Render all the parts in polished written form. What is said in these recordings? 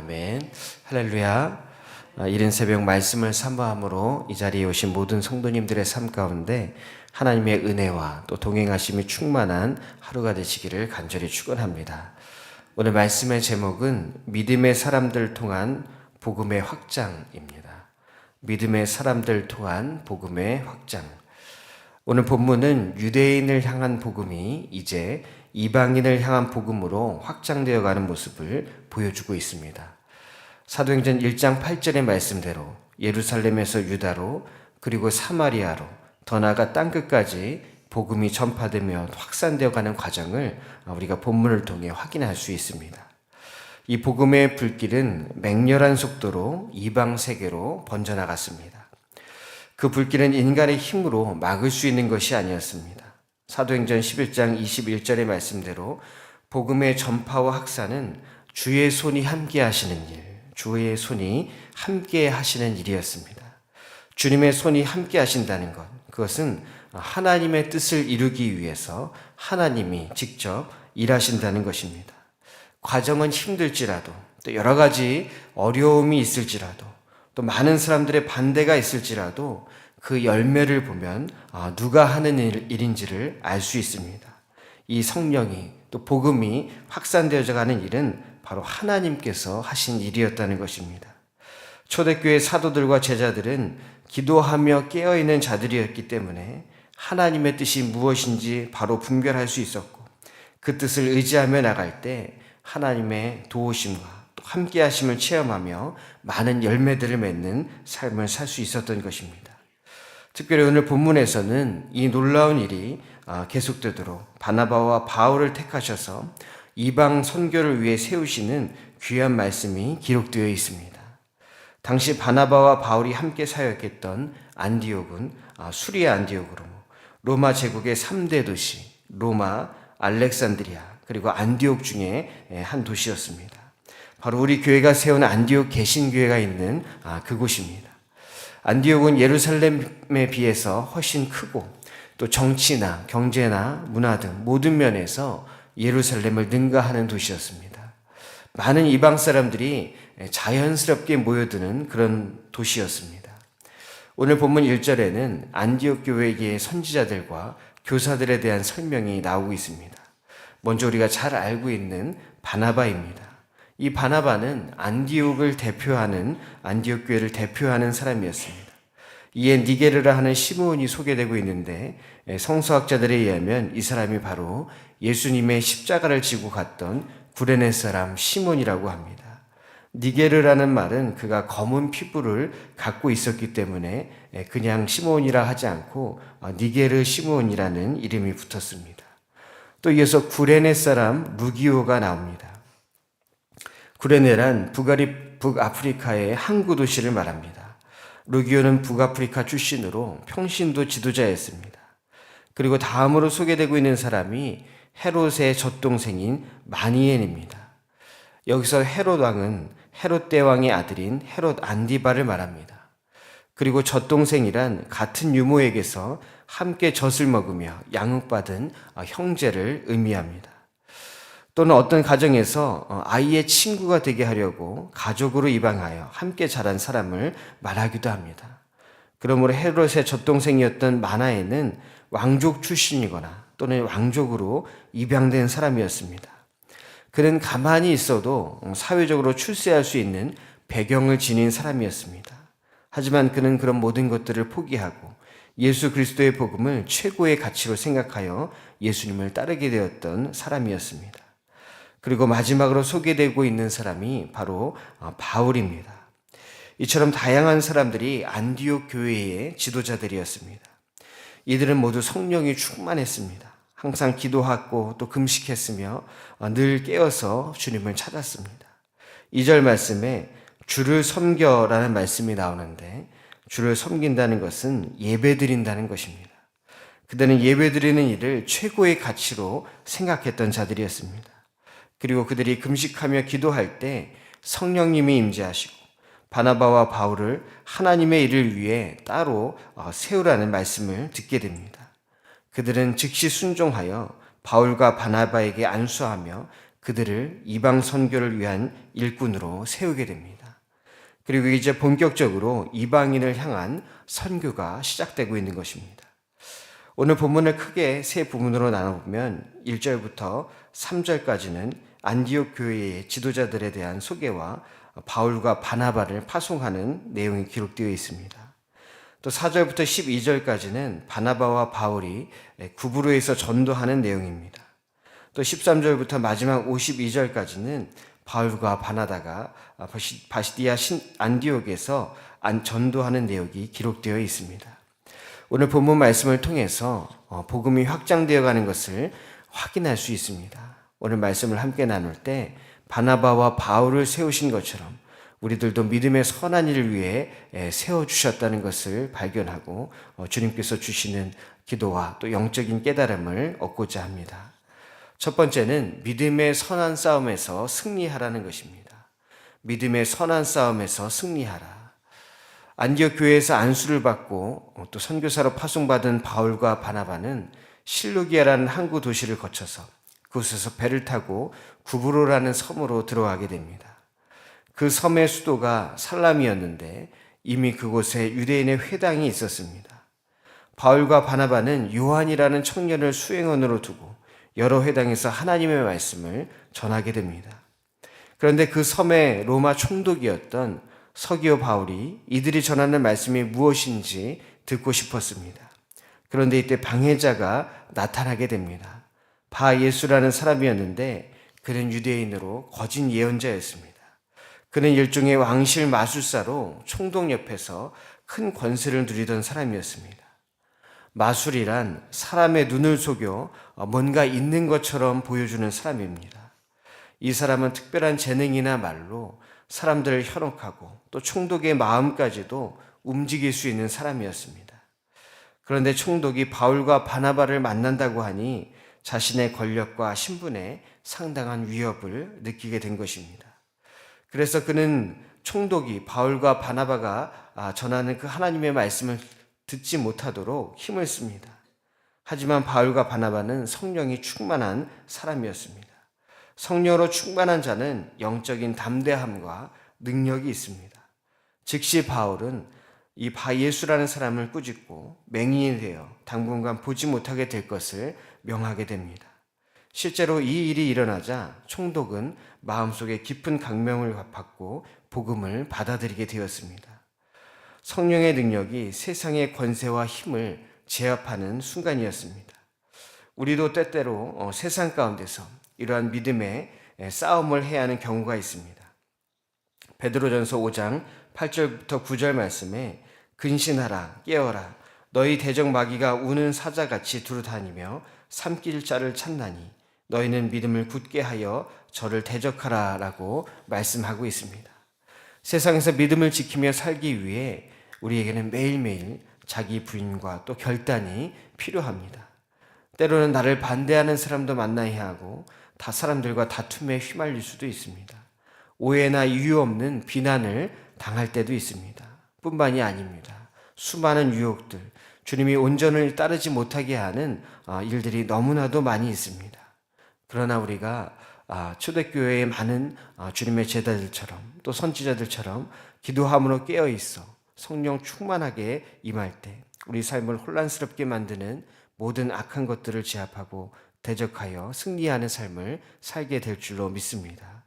아멘. 할렐루야. 이른 새벽 말씀을 사모함으로 이 자리에 오신 모든 성도님들의 삶 가운데 하나님의 은혜와 또 동행하심이 충만한 하루가 되시기를 간절히 축원합니다. 오늘 말씀의 제목은 믿음의 사람들 통한 복음의 확장입니다. 믿음의 사람들 통한 복음의 확장. 오늘 본문은 유대인을 향한 복음이 이제 이방인을 향한 복음으로 확장되어 가는 모습을 보여주고 있습니다. 사도행전 1장 8절의 말씀대로 예루살렘에서 유다로 그리고 사마리아로 더 나아가 땅끝까지 복음이 전파되며 확산되어 가는 과정을 우리가 본문을 통해 확인할 수 있습니다. 이 복음의 불길은 맹렬한 속도로 이방 세계로 번져나갔습니다. 그 불길은 인간의 힘으로 막을 수 있는 것이 아니었습니다. 사도행전 11장 21절의 말씀대로 복음의 전파와 확산은 주의 손이 함께 하시는 일, 주의 손이 함께 하시는 일이었습니다. 주님의 손이 함께 하신다는 것, 그것은 하나님의 뜻을 이루기 위해서 하나님이 직접 일하신다는 것입니다. 과정은 힘들지라도 또 여러 가지 어려움이 있을지라도 또 많은 사람들의 반대가 있을지라도 그 열매를 보면 누가 하는 일인지를 알 수 있습니다. 이 성령이 또 복음이 확산되어져 가는 일은 바로 하나님께서 하신 일이었다는 것입니다. 초대교회 사도들과 제자들은 기도하며 깨어있는 자들이었기 때문에 하나님의 뜻이 무엇인지 바로 분별할 수 있었고 그 뜻을 의지하며 나갈 때 하나님의 도우심과 또 함께 하심을 체험하며 많은 열매들을 맺는 삶을 살 수 있었던 것입니다. 특별히 오늘 본문에서는 이 놀라운 일이 계속되도록 바나바와 바울을 택하셔서 이방 선교를 위해 세우시는 귀한 말씀이 기록되어 있습니다. 당시 바나바와 바울이 함께 사역했던 안디옥은 수리아 안디옥으로 로마 제국의 3대 도시 로마, 알렉산드리아 그리고 안디옥 중에 한 도시였습니다. 바로 우리 교회가 세운 안디옥 개신교회가 있는 그곳입니다. 안디옥은 예루살렘에 비해서 훨씬 크고 또 정치나 경제나 문화 등 모든 면에서 예루살렘을 능가하는 도시였습니다. 많은 이방 사람들이 자연스럽게 모여드는 그런 도시였습니다. 오늘 본문 1절에는 안디옥 교회의 선지자들과 교사들에 대한 설명이 나오고 있습니다. 먼저 우리가 잘 알고 있는 바나바입니다. 이 바나바는 안디옥을 대표하는 안디옥 교회를 대표하는 사람이었습니다. 이에 니게르라 하는 시므온이 소개되고 있는데 성서학자들에 의하면 이 사람이 바로 예수님의 십자가를 지고 갔던 구레네 사람 시몬이라고 합니다. 니게르라는 말은 그가 검은 피부를 갖고 있었기 때문에 그냥 시몬이라 하지 않고 니게르 시몬이라는 이름이 붙었습니다. 또 이어서 구레네 사람 루기오가 나옵니다. 구레네란 북아프리카의 항구 도시를 말합니다. 루기오는 북아프리카 출신으로 평신도 지도자였습니다. 그리고 다음으로 소개되고 있는 사람이 헤롯의 젖동생인 마니엔입니다. 여기서 헤롯 왕은 헤롯 대왕의 아들인 헤롯 안디바를 말합니다. 그리고 젖동생이란 같은 유모에게서 함께 젖을 먹으며 양육받은 형제를 의미합니다. 또는 어떤 가정에서 아이의 친구가 되게 하려고 가족으로 입양하여 함께 자란 사람을 말하기도 합니다. 그러므로 헤롯의 젖동생이었던 마나에는 왕족 출신이거나 또는 왕족으로 입양된 사람이었습니다. 그는 가만히 있어도 사회적으로 출세할 수 있는 배경을 지닌 사람이었습니다. 하지만 그는 그런 모든 것들을 포기하고 예수 그리스도의 복음을 최고의 가치로 생각하여 예수님을 따르게 되었던 사람이었습니다. 그리고 마지막으로 소개되고 있는 사람이 바로 바울입니다. 이처럼 다양한 사람들이 안디옥 교회의 지도자들이었습니다. 이들은 모두 성령이 충만했습니다. 항상 기도하고 또 금식했으며 늘 깨어서 주님을 찾았습니다. 2절 말씀에 주를 섬겨라는 말씀이 나오는데 주를 섬긴다는 것은 예배드린다는 것입니다. 그들은 예배드리는 일을 최고의 가치로 생각했던 자들이었습니다. 그리고 그들이 금식하며 기도할 때 성령님이 임재하시고 바나바와 바울을 하나님의 일을 위해 따로 세우라는 말씀을 듣게 됩니다. 그들은 즉시 순종하여 바울과 바나바에게 안수하며 그들을 이방 선교를 위한 일꾼으로 세우게 됩니다. 그리고 이제 본격적으로 이방인을 향한 선교가 시작되고 있는 것입니다. 오늘 본문을 크게 세 부분으로 나눠보면 1절부터 3절까지는 안디옥 교회의 지도자들에 대한 소개와 바울과 바나바를 파송하는 내용이 기록되어 있습니다. 또 4절부터 12절까지는 바나바와 바울이 구브로에서 전도하는 내용입니다. 또 13절부터 마지막 52절까지는 바울과 바나바가 바시디아 안디옥에서 전도하는 내용이 기록되어 있습니다. 오늘 본문 말씀을 통해서 복음이 확장되어 가는 것을 확인할 수 있습니다. 오늘 말씀을 함께 나눌 때 바나바와 바울을 세우신 것처럼 우리들도 믿음의 선한 일을 위해 세워주셨다는 것을 발견하고 주님께서 주시는 기도와 또 영적인 깨달음을 얻고자 합니다. 첫 번째는 믿음의 선한 싸움에서 승리하라는 것입니다. 믿음의 선한 싸움에서 승리하라. 안디옥 교회에서 안수를 받고 또 선교사로 파송받은 바울과 바나바는 실루기아라는 항구 도시를 거쳐서 그곳에서 배를 타고 구브로라는 섬으로 들어가게 됩니다. 그 섬의 수도가 살람이었는데 이미 그곳에 유대인의 회당이 있었습니다. 바울과 바나바는 요한이라는 청년을 수행원으로 두고 여러 회당에서 하나님의 말씀을 전하게 됩니다. 그런데 그 섬의 로마 총독이었던 서기오 바울이 이들이 전하는 말씀이 무엇인지 듣고 싶었습니다. 그런데 이때 방해자가 나타나게 됩니다. 바 예수라는 사람이었는데 그는 유대인으로 거짓 예언자였습니다. 그는 일종의 왕실 마술사로 총독 옆에서 큰 권세를 누리던 사람이었습니다. 마술이란 사람의 눈을 속여 뭔가 있는 것처럼 보여주는 사람입니다. 이 사람은 특별한 재능이나 말로 사람들을 현혹하고 또 총독의 마음까지도 움직일 수 있는 사람이었습니다. 그런데 총독이 바울과 바나바를 만난다고 하니 자신의 권력과 신분에 상당한 위협을 느끼게 된 것입니다. 그래서 그는 총독이 바울과 바나바가 전하는 그 하나님의 말씀을 듣지 못하도록 힘을 씁니다. 하지만 바울과 바나바는 성령이 충만한 사람이었습니다. 성령으로 충만한 자는 영적인 담대함과 능력이 있습니다. 즉시 바울은 이 바예수라는 사람을 꾸짖고 맹인이 되어 당분간 보지 못하게 될 것을 명하게 됩니다. 실제로 이 일이 일어나자 총독은 마음속에 깊은 강명을 받고 복음을 받아들이게 되었습니다. 성령의 능력이 세상의 권세와 힘을 제압하는 순간이었습니다. 우리도 때때로 세상 가운데서 이러한 믿음의 싸움을 해야 하는 경우가 있습니다. 베드로전서 5장 8절부터 9절 말씀에 근신하라 깨어라 너희 대적 마귀가 우는 사자같이 두루다니며 삼킬 자를 찾나니 너희는 믿음을 굳게 하여 저를 대적하라 라고 말씀하고 있습니다. 세상에서 믿음을 지키며 살기 위해 우리에게는 매일매일 자기 부인과 또 결단이 필요합니다. 때로는 나를 반대하는 사람도 만나야 하고 다 사람들과 다툼에 휘말릴 수도 있습니다. 오해나 이유 없는 비난을 당할 때도 있습니다. 뿐만이 아닙니다. 수많은 유혹들, 주님이 온전을 따르지 못하게 하는 일들이 너무나도 많이 있습니다. 그러나 우리가 초대교회의 많은 주님의 제자들처럼 또 선지자들처럼 기도함으로 깨어있어 성령 충만하게 임할 때 우리 삶을 혼란스럽게 만드는 모든 악한 것들을 제압하고 대적하여 승리하는 삶을 살게 될 줄로 믿습니다.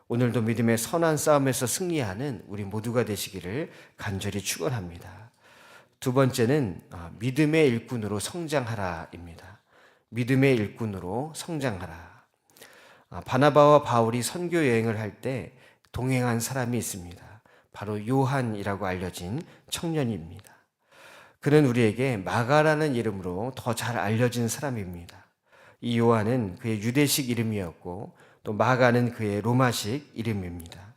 오늘도 믿음의 선한 싸움에서 승리하는 우리 모두가 되시기를 간절히 축원합니다. 두 번째는 믿음의 일꾼으로 성장하라입니다. 믿음의 일꾼으로 성장하라. 바나바와 바울이 선교 여행을 할 때 동행한 사람이 있습니다. 바로 요한이라고 알려진 청년입니다. 그는 우리에게 마가라는 이름으로 더 잘 알려진 사람입니다. 이 요한은 그의 유대식 이름이었고 또 마가는 그의 로마식 이름입니다.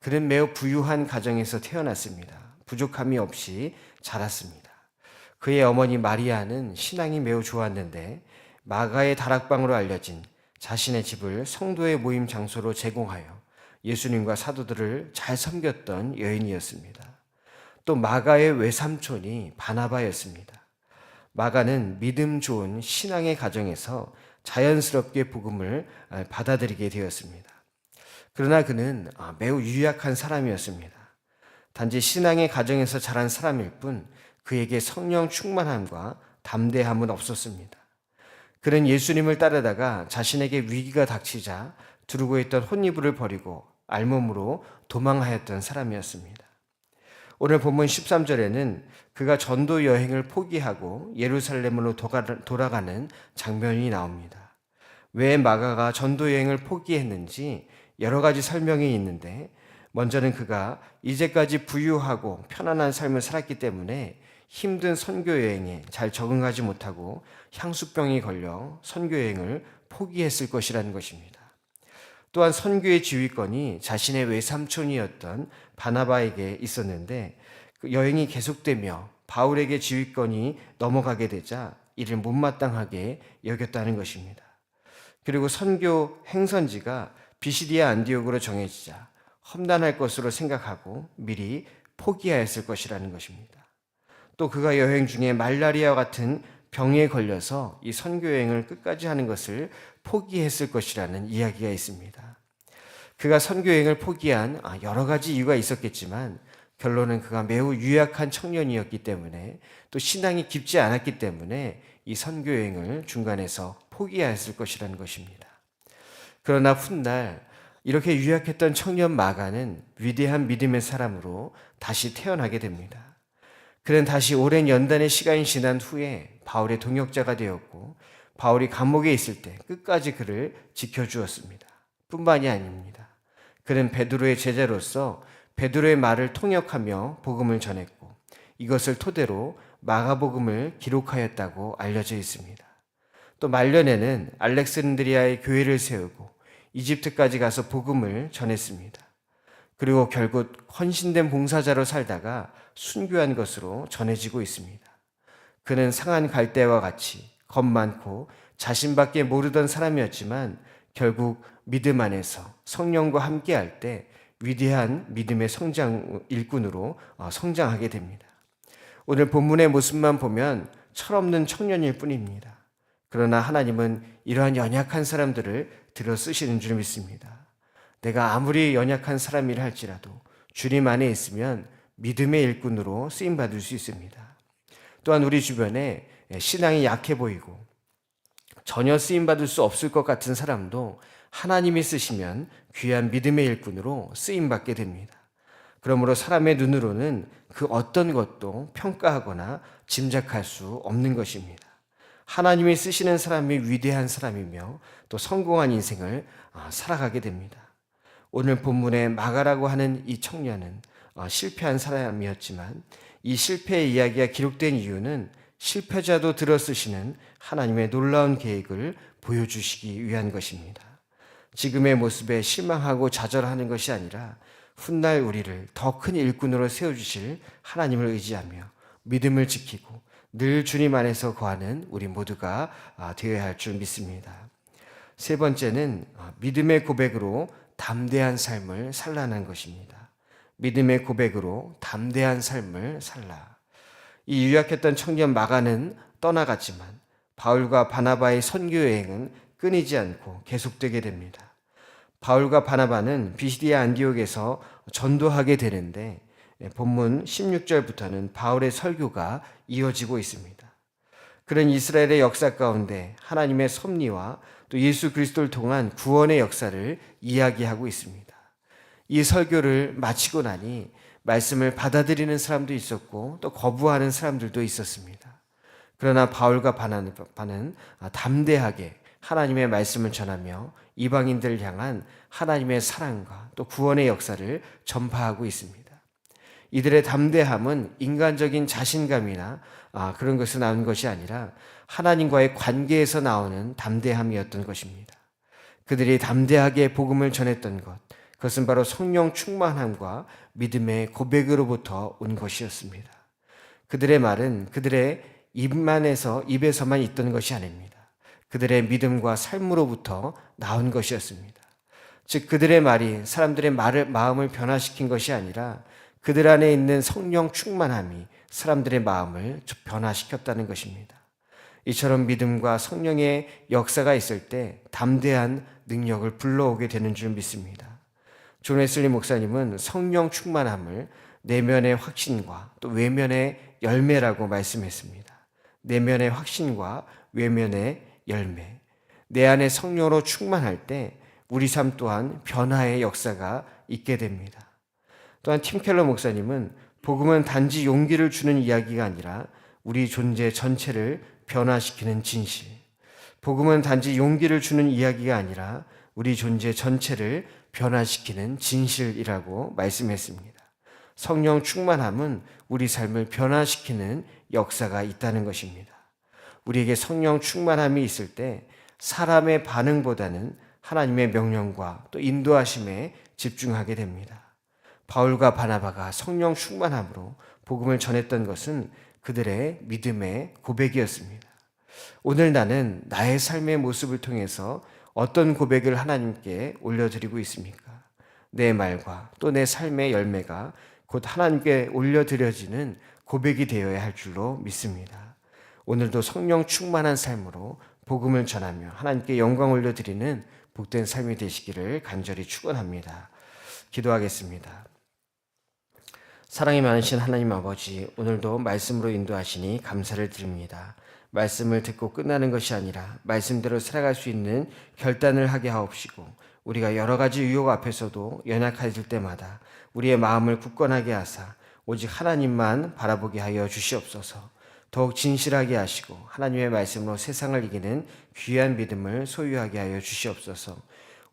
그는 매우 부유한 가정에서 태어났습니다. 부족함이 없이 자랐습니다. 그의 어머니 마리아는 신앙이 매우 좋았는데 마가의 다락방으로 알려진 자신의 집을 성도의 모임 장소로 제공하여 예수님과 사도들을 잘 섬겼던 여인이었습니다. 또 마가의 외삼촌이 바나바였습니다. 마가는 믿음 좋은 신앙의 가정에서 자연스럽게 복음을 받아들이게 되었습니다. 그러나 그는 매우 유약한 사람이었습니다. 단지 신앙의 가정에서 자란 사람일 뿐 그에게 성령 충만함과 담대함은 없었습니다. 그는 예수님을 따르다가 자신에게 위기가 닥치자 두르고 있던 혼이불을 버리고 알몸으로 도망하였던 사람이었습니다. 오늘 본문 13절에는 그가 전도 여행을 포기하고 예루살렘으로 돌아가는 장면이 나옵니다. 왜 마가가 전도 여행을 포기했는지 여러 가지 설명이 있는데, 먼저는 그가 이제까지 부유하고 편안한 삶을 살았기 때문에 힘든 선교 여행에 잘 적응하지 못하고 향수병이 걸려 선교 여행을 포기했을 것이라는 것입니다. 또한 선교의 지휘권이 자신의 외삼촌이었던 바나바에게 있었는데 그 여행이 계속되며 바울에게 지휘권이 넘어가게 되자 이를 못마땅하게 여겼다는 것입니다. 그리고 선교 행선지가 비시디아 안디옥으로 정해지자 험난할 것으로 생각하고 미리 포기하였을 것이라는 것입니다. 또 그가 여행 중에 말라리아와 같은 병에 걸려서 이 선교 여행을 끝까지 하는 것을 포기했을 것이라는 이야기가 있습니다. 그가 선교 여행을 포기한 여러 가지 이유가 있었겠지만 결론은 그가 매우 유약한 청년이었기 때문에 또 신앙이 깊지 않았기 때문에 이 선교 여행을 중간에서 포기하였을 것이라는 것입니다. 그러나 훗날 이렇게 유약했던 청년 마가는 위대한 믿음의 사람으로 다시 태어나게 됩니다. 그는 다시 오랜 연단의 시간이 지난 후에 바울의 동역자가 되었고 바울이 감옥에 있을 때 끝까지 그를 지켜주었습니다. 뿐만이 아닙니다. 그는 베드로의 제자로서 베드로의 말을 통역하며 복음을 전했고 이것을 토대로 마가복음을 기록하였다고 알려져 있습니다. 또 말년에는 알렉산드리아의 교회를 세우고 이집트까지 가서 복음을 전했습니다. 그리고 결국 헌신된 봉사자로 살다가 순교한 것으로 전해지고 있습니다. 그는 상한 갈대와 같이 겁 많고 자신밖에 모르던 사람이었지만 결국 믿음 안에서 성령과 함께할 때 위대한 믿음의 일꾼으로 성장하게 됩니다. 오늘 본문의 모습만 보면 철없는 청년일 뿐입니다. 그러나 하나님은 이러한 연약한 사람들을 들어 쓰시는 줄 믿습니다. 내가 아무리 연약한 사람이라 할지라도 주님 안에 있으면 믿음의 일꾼으로 쓰임받을 수 있습니다. 또한 우리 주변에 신앙이 약해 보이고 전혀 쓰임받을 수 없을 것 같은 사람도 하나님이 쓰시면 귀한 믿음의 일꾼으로 쓰임받게 됩니다. 그러므로 사람의 눈으로는 그 어떤 것도 평가하거나 짐작할 수 없는 것입니다. 하나님이 쓰시는 사람이 위대한 사람이며 또 성공한 인생을 살아가게 됩니다. 오늘 본문에 마가라고 하는 이 청년은 실패한 사람이었지만 이 실패의 이야기가 기록된 이유는 실패자도 들어 쓰시는 하나님의 놀라운 계획을 보여주시기 위한 것입니다. 지금의 모습에 실망하고 좌절하는 것이 아니라 훗날 우리를 더 큰 일꾼으로 세워주실 하나님을 의지하며 믿음을 지키고 늘 주님 안에서 거하는 우리 모두가 되어야 할 줄 믿습니다. 세 번째는 믿음의 고백으로 담대한 삶을 살라는 것입니다. 믿음의 고백으로 담대한 삶을 살라. 이 유약했던 청년 마가는 떠나갔지만 바울과 바나바의 선교 여행은 끊이지 않고 계속되게 됩니다. 바울과 바나바는 비시디아 안디옥에서 전도하게 되는데 본문 16절부터는 바울의 설교가 이어지고 있습니다. 그런 이스라엘의 역사 가운데 하나님의 섭리와 또 예수 그리스도를 통한 구원의 역사를 이야기하고 있습니다. 이 설교를 마치고 나니 말씀을 받아들이는 사람도 있었고 또 거부하는 사람들도 있었습니다. 그러나 바울과 바나바는 담대하게 하나님의 말씀을 전하며 이방인들을 향한 하나님의 사랑과 또 구원의 역사를 전파하고 있습니다. 이들의 담대함은 인간적인 자신감이나 그런 것에서 나온 것이 아니라 하나님과의 관계에서 나오는 담대함이었던 것입니다. 그들이 담대하게 복음을 전했던 것, 그것은 바로 성령 충만함과 믿음의 고백으로부터 온 것이었습니다. 그들의 말은 그들의 입에서만 있던 것이 아닙니다. 그들의 믿음과 삶으로부터 나온 것이었습니다. 즉 그들의 말이 사람들의 마음을 변화시킨 것이 아니라 그들 안에 있는 성령 충만함이 사람들의 마음을 변화시켰다는 것입니다. 이처럼 믿음과 성령의 역사가 있을 때 담대한 능력을 불러오게 되는 줄 믿습니다. 존 웨슬리 목사님은 성령 충만함을 내면의 확신과 또 외면의 열매라고 말씀했습니다. 내면의 확신과 외면의 열매. 내 안에 성령으로 충만할 때 우리 삶 또한 변화의 역사가 있게 됩니다. 또한 팀 켈러 목사님은 복음은 단지 용기를 주는 이야기가 아니라 우리 존재 전체를 변화시키는 진실. 복음은 단지 용기를 주는 이야기가 아니라 우리 존재 전체를 변화시키는 진실이라고 말씀했습니다. 성령 충만함은 우리 삶을 변화시키는 역사가 있다는 것입니다. 우리에게 성령 충만함이 있을 때 사람의 반응보다는 하나님의 명령과 또 인도하심에 집중하게 됩니다. 바울과 바나바가 성령 충만함으로 복음을 전했던 것은 그들의 믿음의 고백이었습니다. 오늘 나는 나의 삶의 모습을 통해서 어떤 고백을 하나님께 올려드리고 있습니까? 내 말과 또 내 삶의 열매가 곧 하나님께 올려드려지는 고백이 되어야 할 줄로 믿습니다. 오늘도 성령 충만한 삶으로 복음을 전하며 하나님께 영광 올려드리는 복된 삶이 되시기를 간절히 축원합니다. 기도하겠습니다. 사랑이 많으신 하나님 아버지, 오늘도 말씀으로 인도하시니 감사를 드립니다. 말씀을 듣고 끝나는 것이 아니라 말씀대로 살아갈 수 있는 결단을 하게 하옵시고, 우리가 여러 가지 유혹 앞에서도 연약해질 때마다 우리의 마음을 굳건하게 하사 오직 하나님만 바라보게 하여 주시옵소서. 더욱 진실하게 하시고 하나님의 말씀으로 세상을 이기는 귀한 믿음을 소유하게 하여 주시옵소서.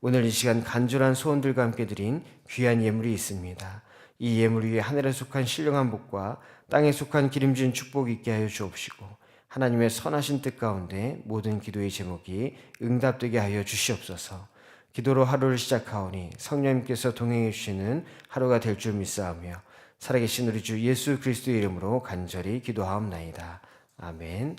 오늘 이 시간 간절한 소원들과 함께 드린 귀한 예물이 있습니다. 이 예물 위에 하늘에 속한 신령한 복과 땅에 속한 기름진 축복이 있게 하여 주옵시고, 하나님의 선하신 뜻 가운데 모든 기도의 제목이 응답되게 하여 주시옵소서. 기도로 하루를 시작하오니 성령님께서 동행해 주시는 하루가 될 줄 믿사오며 살아계신 우리 주 예수 그리스도의 이름으로 간절히 기도하옵나이다. 아멘.